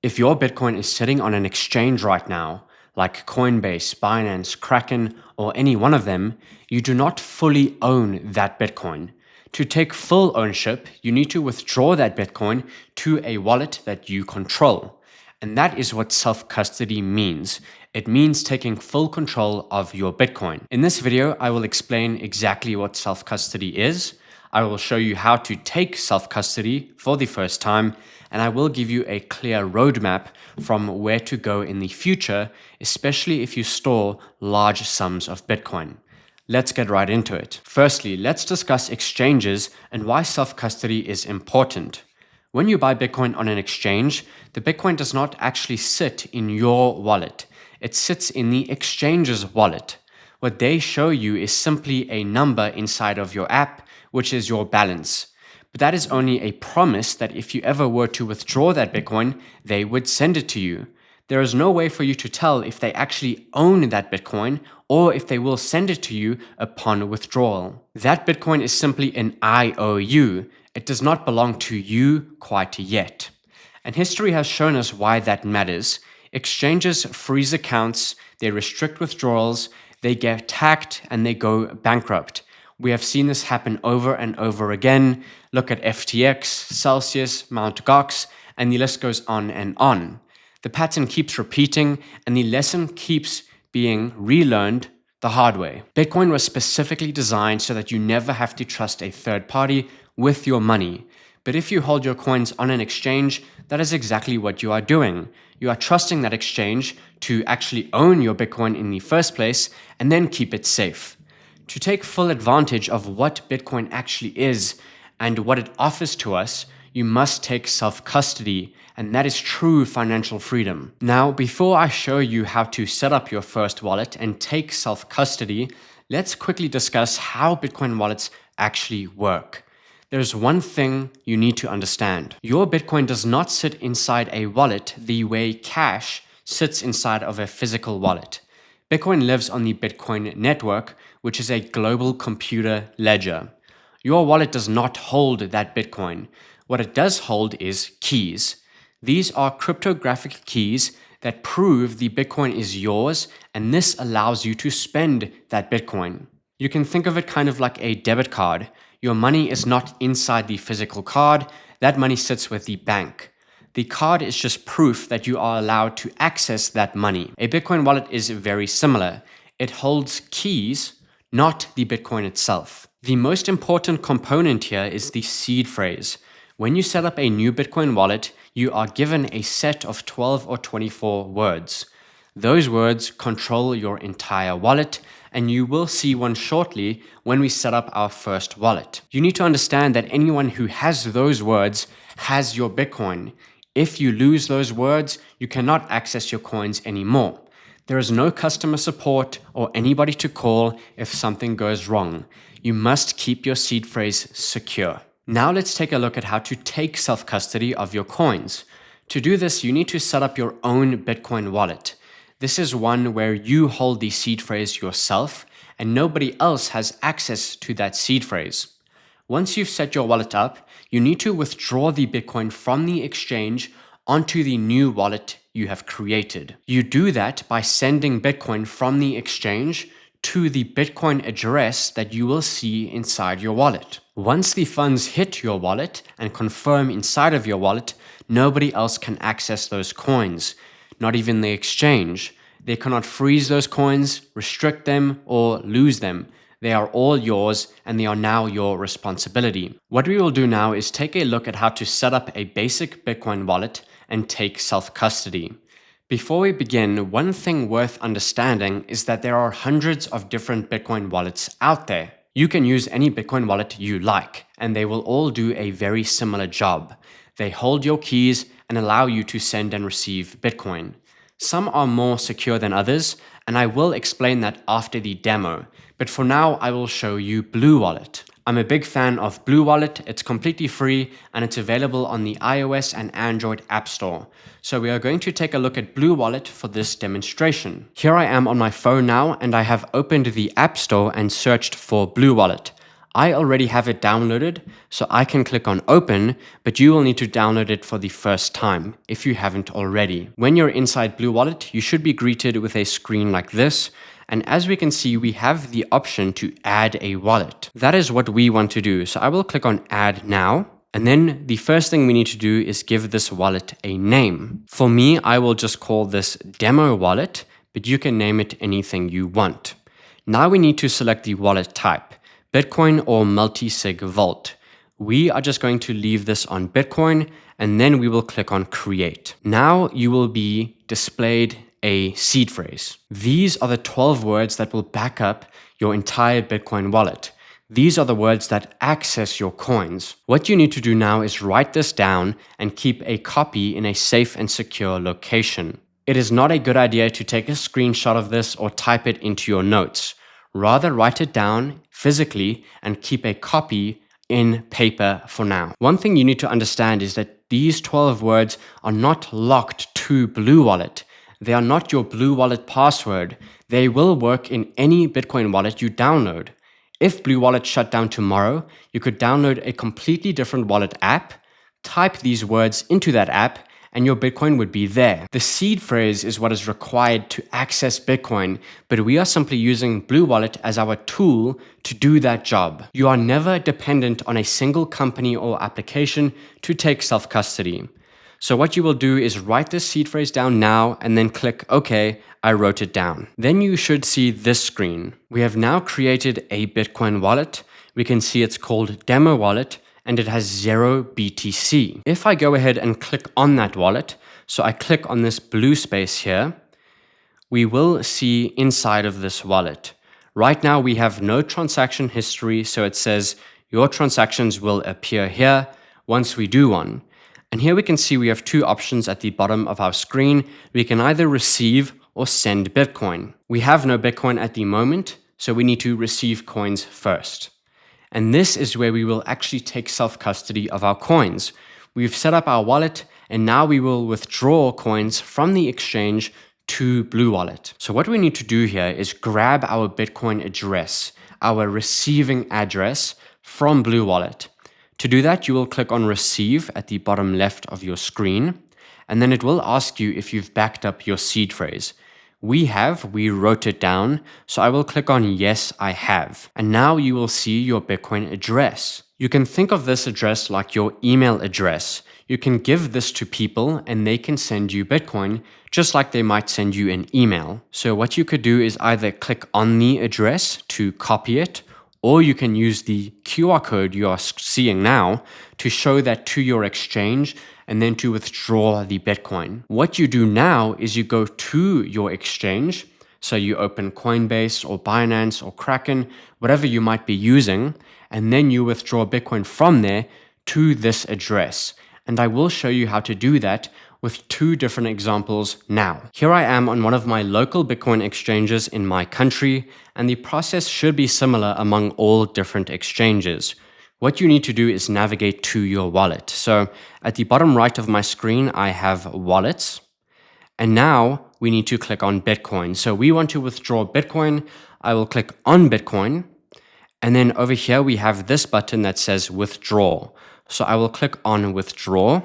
If your Bitcoin is sitting on an exchange right now, like Coinbase, Binance, Kraken, or any one of them, you do not fully own that Bitcoin. To take full ownership, you need to withdraw that Bitcoin to a wallet that you control. And that is what self-custody means. It means taking full control of your Bitcoin. In this video, I will explain exactly what self-custody is. I will show you how to take self-custody for the first time, and I will give you a clear roadmap from where to go in the future, especially if you store large sums of Bitcoin. Let's get right into it. Firstly, let's discuss exchanges and why self-custody is important. When you buy Bitcoin on an exchange, the Bitcoin does not actually sit in your wallet. It sits in the exchange's wallet. What they show you is simply a number inside of your app, which is your balance. But that is only a promise that if you ever were to withdraw that Bitcoin, they would send it to you. There is no way for you to tell if they actually own that Bitcoin or if they will send it to you upon withdrawal. That Bitcoin is simply an IOU. It does not belong to you quite yet. And history has shown us why that matters. Exchanges freeze accounts, they restrict withdrawals, they get hacked, and they go bankrupt. We have seen this happen over and over again. Look at FTX, Celsius, Mt. Gox, and the list goes on and on. The pattern keeps repeating, and the lesson keeps being relearned the hard way. Bitcoin was specifically designed so that you never have to trust a third party with your money. But if you hold your coins on an exchange, that is exactly what you are doing. You are trusting that exchange to actually own your Bitcoin in the first place and then keep it safe. To take full advantage of what Bitcoin actually is and what it offers to us, you must take self-custody, and that is true financial freedom. Now, before I show you how to set up your first wallet and take self-custody, let's quickly discuss how Bitcoin wallets actually work. There's one thing you need to understand. Your Bitcoin does not sit inside a wallet the way cash sits inside of a physical wallet. Bitcoin lives on the Bitcoin network, which is a global computer ledger. Your wallet does not hold that Bitcoin. What it does hold is keys. These are cryptographic keys that prove the Bitcoin is yours, and this allows you to spend that Bitcoin. You can think of it kind of like a debit card. Your money is not inside the physical card. That money sits with the bank. The card is just proof that you are allowed to access that money. A Bitcoin wallet is very similar. It holds keys, not the Bitcoin itself. The most important component here is the seed phrase. When you set up a new Bitcoin wallet, you are given a set of 12 or 24 words. Those words control your entire wallet, and you will see one shortly when we set up our first wallet. You need to understand that anyone who has those words has your Bitcoin. If you lose those words, you cannot access your coins anymore. There is no customer support or anybody to call if something goes wrong. You must keep your seed phrase secure. Now let's take a look at how to take self-custody of your coins. To do this, you need to set up your own Bitcoin wallet. This is one where you hold the seed phrase yourself and nobody else has access to that seed phrase. Once you've set your wallet up, you need to withdraw the Bitcoin from the exchange onto the new wallet you have created. You do that by sending Bitcoin from the exchange to the Bitcoin address that you will see inside your wallet. Once the funds hit your wallet and confirm inside of your wallet, nobody else can access those coins, not even the exchange. They cannot freeze those coins, restrict them, or lose them. They are all yours and they are now your responsibility. What we will do now is take a look at how to set up a basic Bitcoin wallet and take self-custody. Before we begin, one thing worth understanding is that there are hundreds of different Bitcoin wallets out there. You can use any Bitcoin wallet you like, and they will all do a very similar job. They hold your keys and allow you to send and receive Bitcoin. Some are more secure than others, and I will explain that after the demo. But for now, I will show you BlueWallet. I'm a big fan of BlueWallet. It's completely free and it's available on the iOS and Android App Store. So we are going to take a look at BlueWallet for this demonstration. Here I am on my phone now and I have opened the App Store and searched for BlueWallet. I already have it downloaded, so I can click on open, but you will need to download it for the first time if you haven't already. When you're inside BlueWallet, you should be greeted with a screen like this. And as we can see, we have the option to add a wallet. That is what we want to do. So I will click on add now. And then the first thing we need to do is give this wallet a name. For me, I will just call this demo wallet, but you can name it anything you want. Now we need to select the wallet type, Bitcoin or multi-sig vault. We are just going to leave this on Bitcoin, and then we will click on create. Now you will be displayed a seed phrase. These are the 12 words that will back up your entire Bitcoin wallet. These are the words that access your coins. What you need to do now is write this down and keep a copy in a safe and secure location. It is not a good idea to take a screenshot of this or type it into your notes. Rather, write it down physically and keep a copy in paper for now. One thing you need to understand is that these 12 words are not locked to BlueWallet. They are not your BlueWallet password. They will work in any Bitcoin wallet you download. If BlueWallet shut down tomorrow, you could download a completely different wallet app, type these words into that app, and your Bitcoin would be there. The seed phrase is what is required to access Bitcoin, but we are simply using BlueWallet as our tool to do that job. You are never dependent on a single company or application to take self-custody. So what you will do is write this seed phrase down now and then click OK, I wrote it down. Then you should see this screen. We have now created a Bitcoin wallet. We can see it's called Demo Wallet and it has 0 BTC. If I go ahead and click on that wallet, so I click on this blue space here, we will see inside of this wallet. Right now we have no transaction history, so it says your transactions will appear here once we do one. And here we can see we have two options at the bottom of our screen. We can either receive or send Bitcoin. We have no Bitcoin at the moment, so we need to receive coins first. And this is where we will actually take self-custody of our coins. We've set up our wallet, and now we will withdraw coins from the exchange to BlueWallet. So what we need to do here is grab our Bitcoin address, our receiving address from BlueWallet. To do that, you will click on Receive at the bottom left of your screen, and then it will ask you if you've backed up your seed phrase. We wrote it down, so I will click on Yes, I have. And now you will see your Bitcoin address. You can think of this address like your email address. You can give this to people and they can send you Bitcoin, just like they might send you an email. So what you could do is either click on the address to copy it, or you can use the QR code you are seeing now to show that to your exchange and then to withdraw the Bitcoin. What you do now is you go to your exchange. So you open Coinbase or Binance or Kraken, whatever you might be using, and then you withdraw Bitcoin from there to this address. And I will show you how to do that with two different examples now. Here I am on one of my local Bitcoin exchanges in my country, and the process should be similar among all different exchanges. What you need to do is navigate to your wallet. So at the bottom right of my screen, I have wallets, and now we need to click on Bitcoin. So we want to withdraw Bitcoin. I will click on Bitcoin, and then over here we have this button that says withdraw. So I will click on withdraw.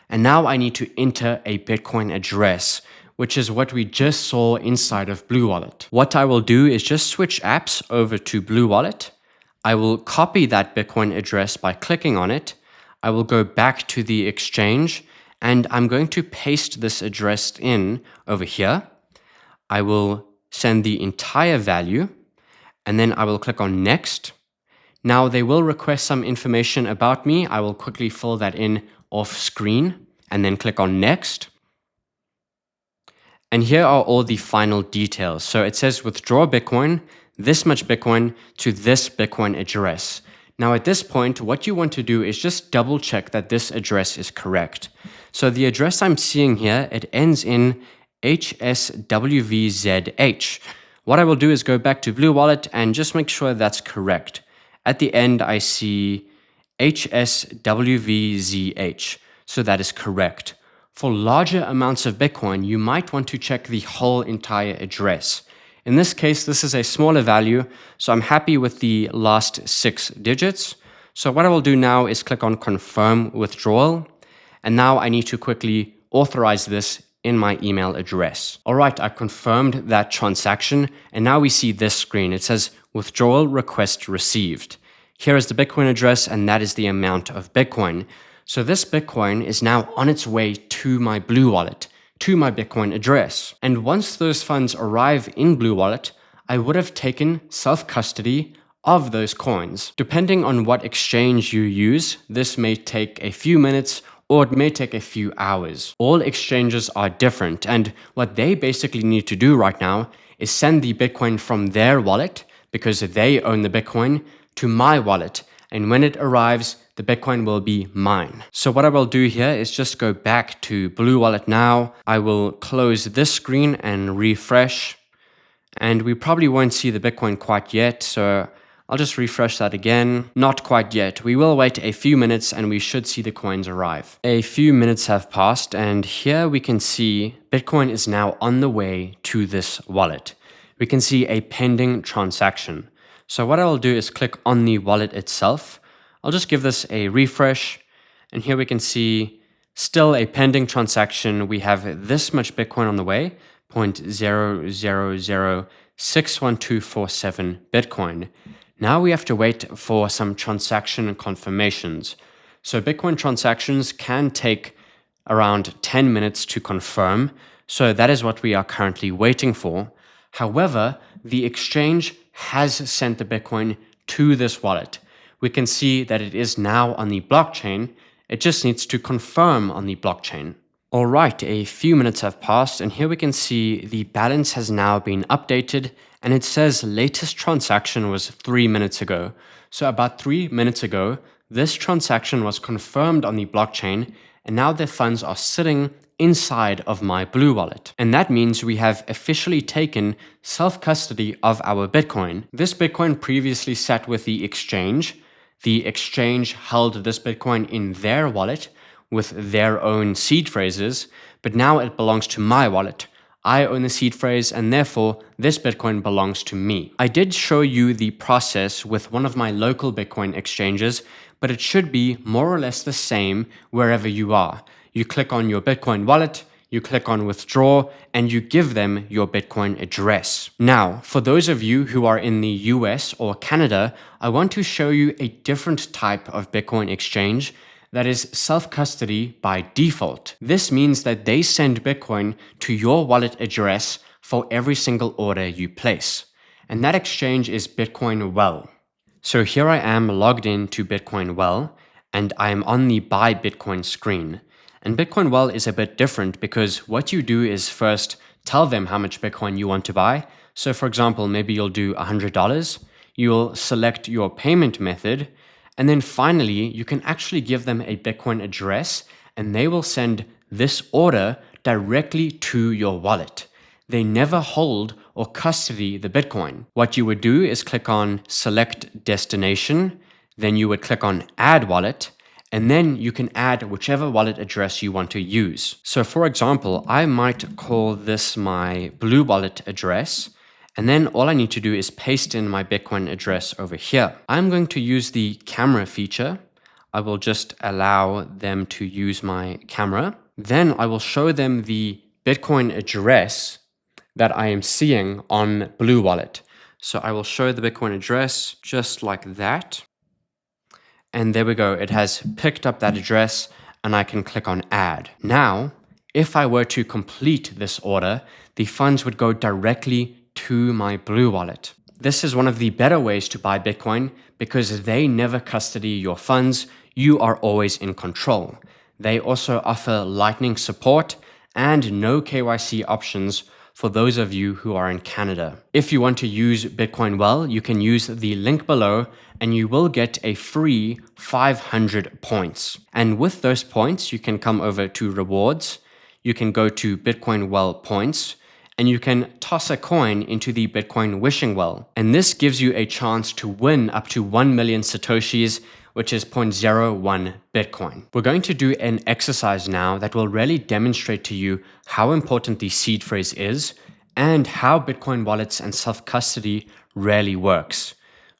And now I need to enter a Bitcoin address, which is what we just saw inside of BlueWallet. What I will do is just switch apps over to BlueWallet. I will copy that Bitcoin address by clicking on it. I will go back to the exchange and I'm going to paste this address in over here. I will send the entire value and then I will click on next. Now they will request some information about me. I will quickly fill that in off screen and then click on next. And here are all the final details. So it says withdraw Bitcoin, this much Bitcoin to this Bitcoin address. Now at this point, what you want to do is just double check that this address is correct. So the address I'm seeing here, it ends in HSWVZH. What I will do is go back to BlueWallet and just make sure that's correct. At the end, I see HSWVZH. So that is correct. For larger amounts of Bitcoin, you might want to check the whole entire address. In this case, this is a smaller value, so I'm happy with the last 6 digits. So what I will do now is click on confirm withdrawal. And now I need to quickly authorize this in my email address. All right, I confirmed that transaction. And now we see this screen. It says withdrawal request received. Here is the Bitcoin address, and that is the amount of Bitcoin. So this Bitcoin is now on its way to my BlueWallet, to my Bitcoin address. And once those funds arrive in BlueWallet, I would have taken self-custody of those coins. Depending on what exchange you use, this may take a few minutes or it may take a few hours. All exchanges are different, and what they basically need to do right now is send the Bitcoin from their wallet, because they own the Bitcoin, to my wallet. And when it arrives, the Bitcoin will be mine. So what I will do here is just go back to BlueWallet now. I will close this screen and refresh. And we probably won't see the Bitcoin quite yet, so I'll just refresh that again. Not quite yet. We will wait a few minutes and we should see the coins arrive. A few minutes have passed, and here we can see Bitcoin is now on the way to this wallet. We can see a pending transaction. So what I will do is click on the wallet itself. I'll just give this a refresh, and here we can see still a pending transaction. We have this much Bitcoin on the way, 0.0006124 Bitcoin. Now we have to wait for some transaction confirmations. So Bitcoin transactions can take around 10 minutes to confirm. So that is what we are currently waiting for. However, the exchange has sent the Bitcoin to this wallet. We can see that it is now on the blockchain. It just needs to confirm on the blockchain. All right, a few minutes have passed, and here we can see the balance has now been updated, and it says latest transaction was 3 minutes ago. So about 3 minutes ago, this transaction was confirmed on the blockchain, and now the funds are sitting inside of my BlueWallet. And that means we have officially taken self-custody of our Bitcoin. This Bitcoin previously sat with the exchange. The exchange held this Bitcoin in their wallet with their own seed phrases, but now it belongs to my wallet. I own the seed phrase, and therefore this Bitcoin belongs to me. I did show you the process with one of my local Bitcoin exchanges, but it should be more or less the same wherever you are. You click on your Bitcoin wallet, you click on withdraw, and you give them your Bitcoin address. Now, for those of you who are in the US or Canada, I want to show you a different type of Bitcoin exchange that is self-custody by default. This means that they send Bitcoin to your wallet address for every single order you place. And that exchange is Bitcoin Well. So here I am logged in to Bitcoin Well, and I am on the Buy Bitcoin screen. And Bitcoin Well is a bit different because what you do is first tell them how much Bitcoin you want to buy. So for example, maybe you'll do $100. You'll select your payment method. And then finally, you can actually give them a Bitcoin address, and they will send this order directly to your wallet. They never hold or custody the Bitcoin. What you would do is click on Select Destination. Then you would click on Add Wallet. And then you can add whichever wallet address you want to use. So for example, I might call this my BlueWallet address. And then all I need to do is paste in my Bitcoin address over here. I'm going to use the camera feature. I will just allow them to use my camera. Then I will show them the Bitcoin address that I am seeing on BlueWallet. So I will show the Bitcoin address just like that. And there we go. It has picked up that address, and I can click on add. Now, if I were to complete this order, the funds would go directly to my BlueWallet. This is one of the better ways to buy Bitcoin because they never custody your funds. You are always in control. They also offer Lightning support and no KYC options for those of you who are in Canada. If you want to use Bitcoin Well, you can use the link below and you will get a free 500 points. And with those points, you can come over to rewards. You can go to Bitcoin Well points, and you can toss a coin into the Bitcoin wishing well. And this gives you a chance to win up to 1 million Satoshis, which is 0.01 Bitcoin. We're going to do an exercise now that will really demonstrate to you how important the seed phrase is and how Bitcoin wallets and self-custody really works.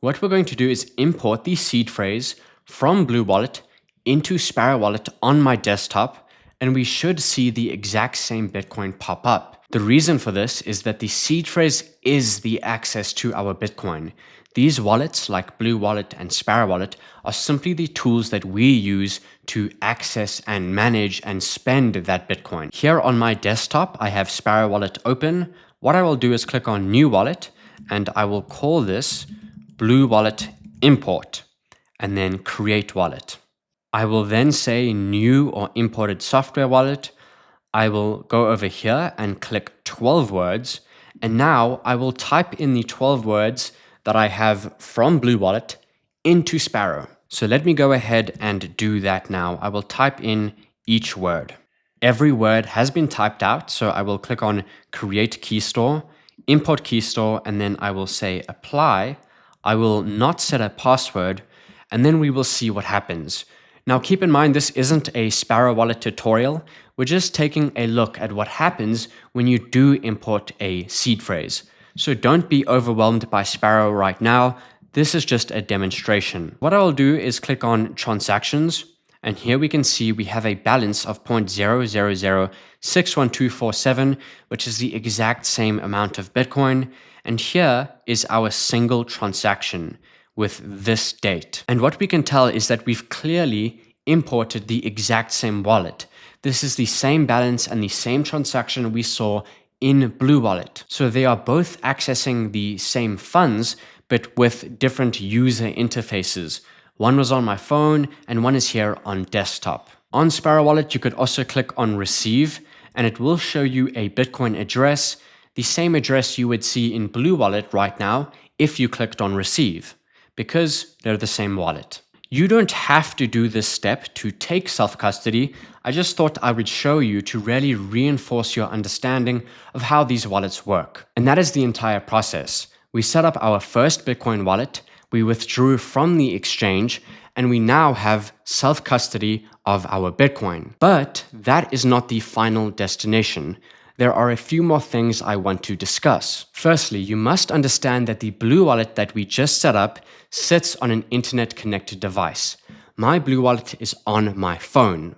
What we're going to do is import the seed phrase from BlueWallet into Sparrow Wallet on my desktop, and we should see the exact same Bitcoin pop up. The reason for this is that the seed phrase is the access to our Bitcoin. These wallets, like BlueWallet and Sparrow Wallet, are simply the tools that we use to access and manage and spend that Bitcoin. Here on my desktop, I have Sparrow Wallet open. What I will do is click on New Wallet, and I will call this BlueWallet Import, and then Create Wallet. I will then say New or Imported Software Wallet. I will go over here and click 12 words, and now I will type in the 12 words that I have from BlueWallet into Sparrow. So let me go ahead and do that now. I will type in each word. Every word has been typed out, so I will click on Create Key Store, Import Key Store, and then I will say Apply. I will not set a password, and then we will see what happens. Now keep in mind, this isn't a Sparrow Wallet tutorial. We're just taking a look at what happens when you do import a seed phrase. So don't be overwhelmed by Sparrow right now. This is just a demonstration. What I will do is click on Transactions, and here we can see we have a balance of 0.000612447, which is the exact same amount of Bitcoin. And here is our single transaction with this date. And what we can tell is that we've clearly imported the exact same wallet. This is the same balance and the same transaction we saw in BlueWallet. So they are both accessing the same funds, but with different user interfaces. One was on my phone and one is here on desktop. On Sparrow Wallet, you could also click on Receive, and it will show you a Bitcoin address, the same address you would see in BlueWallet right now if you clicked on Receive, because they're the same wallet. You don't have to do this step to take self-custody. I just thought I would show you to really reinforce your understanding of how these wallets work. And that is the entire process. We set up our first Bitcoin wallet, we withdrew from the exchange, and we now have self-custody of our Bitcoin. But that is not the final destination. There are a few more things I want to discuss. Firstly, you must understand that the BlueWallet that we just set up sits on an internet-connected device. My BlueWallet is on my phone.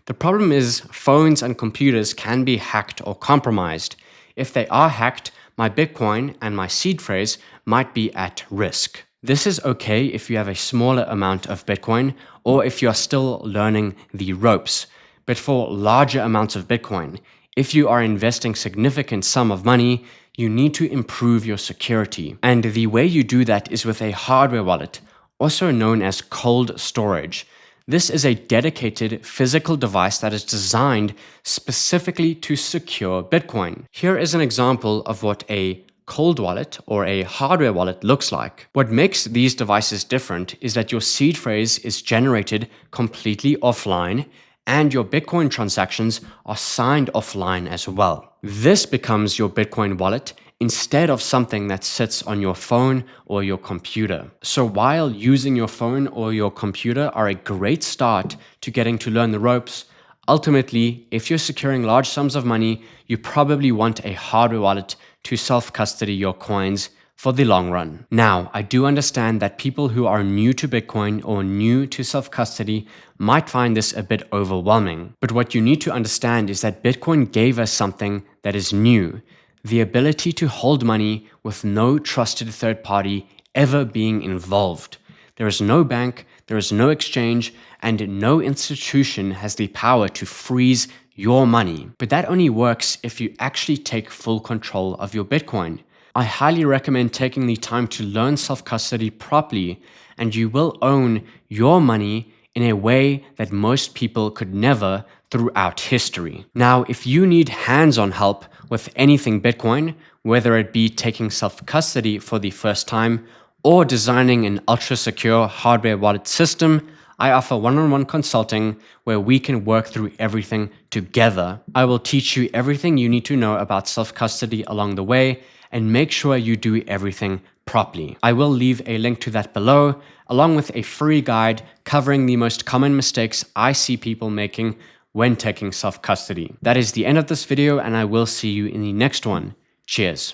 The problem is phones and computers can be hacked or compromised. If they are hacked, my Bitcoin and my seed phrase might be at risk. This is okay if you have a smaller amount of Bitcoin or if you are still learning the ropes. But for larger amounts of Bitcoin, if you are investing significant sum of money, you need to improve your security. And the way you do that is with a hardware wallet, also known as cold storage. This is a dedicated physical device that is designed specifically to secure Bitcoin. Here is an example of what a cold wallet or a hardware wallet looks like. What makes these devices different is that your seed phrase is generated completely offline, and your Bitcoin transactions are signed offline as well. This becomes your Bitcoin wallet instead of something that sits on your phone or your computer. So while using your phone or your computer are a great start to getting to learn the ropes, ultimately, if you're securing large sums of money, you probably want a hardware wallet to self-custody your coins for the long run. Now, I do understand that people who are new to Bitcoin or new to self-custody might find this a bit overwhelming. But what you need to understand is that Bitcoin gave us something that is new: the ability to hold money with no trusted third party ever being involved. There is no bank, there is no exchange, and no institution has the power to freeze your money. But that only works if you actually take full control of your Bitcoin. I highly recommend taking the time to learn self-custody properly, and you will own your money in a way that most people could never throughout history. Now, if you need hands-on help with anything Bitcoin, whether it be taking self-custody for the first time or designing an ultra-secure hardware wallet system, I offer one-on-one consulting where we can work through everything together. I will teach you everything you need to know about self-custody along the way and make sure you do everything properly. I will leave a link to that below, along with a free guide covering the most common mistakes I see people making when taking self-custody. That is the end of this video, and I will see you in the next one. Cheers.